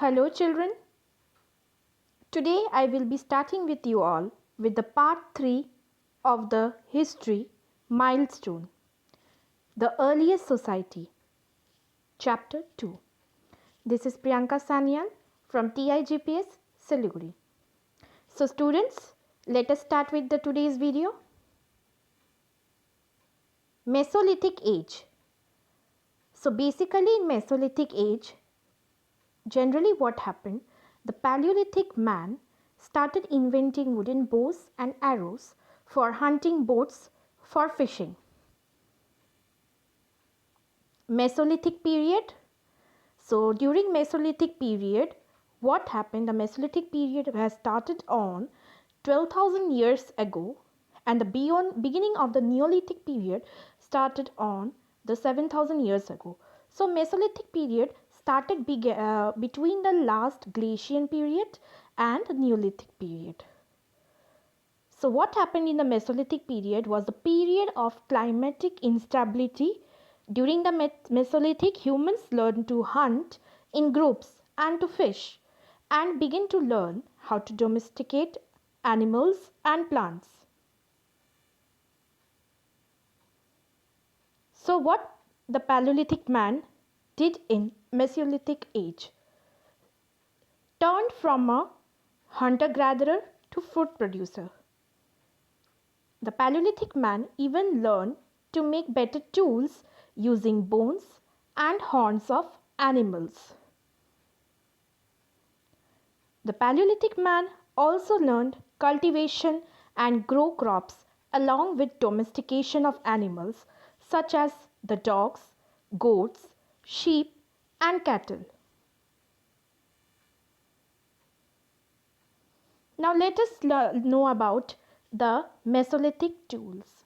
Hello children. Today I will be starting with you all with the part 3 of the history milestone, the earliest society, chapter 2. This is Priyanka Sanyal from TIGPS Siliguri. So students, let us start with the today's video. Mesolithic age. So basically in Mesolithic age, generally what happened, the Paleolithic man started inventing wooden bows and arrows for hunting, boats for fishing. Mesolithic period. So during Mesolithic period, what happened? The Mesolithic period has started on 12,000 years ago, and the beginning of the Neolithic period started on the 7,000 years ago. So Mesolithic period started between the last Glacial period and the Neolithic period. So what happened in the Mesolithic period was the period of climatic instability. During the Mesolithic, humans learned to hunt in groups and to fish and begin to learn how to domesticate animals and plants. So what the Paleolithic man did in Mesolithic age? Turned from a hunter-gatherer to food producer. The Paleolithic man even learned to make better tools using bones and horns of animals. The Paleolithic man also learned cultivation and grow crops along with domestication of animals such as the dogs, goats, sheep and cattle. Now let us know about the Mesolithic tools.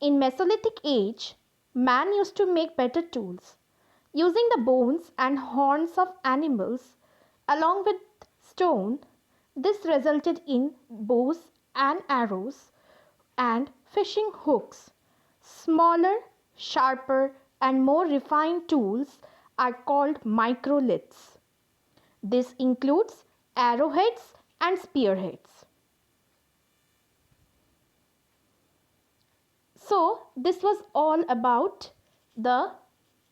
In Mesolithic age, man used to make better tools. Using the bones and horns of animals along with stone, this resulted in bows and arrows and fishing hooks. Smaller, sharper and more refined tools are called microliths. This includes arrowheads and spearheads. So this was all about the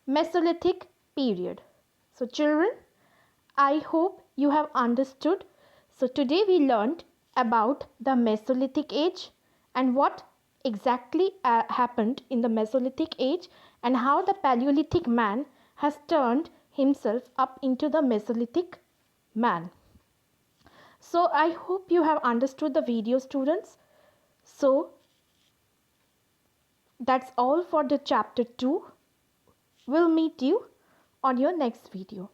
Mesolithic period. So children, I hope you have understood. So today we learned about the Mesolithic age and what exactly happened in the Mesolithic age and how the Paleolithic man has turned himself up into the Mesolithic man. So I hope you have understood the video, students. So that's all for the chapter 2. We'll meet you on your next video.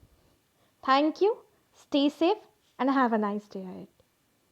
Thank you. Stay safe and have a nice day ahead.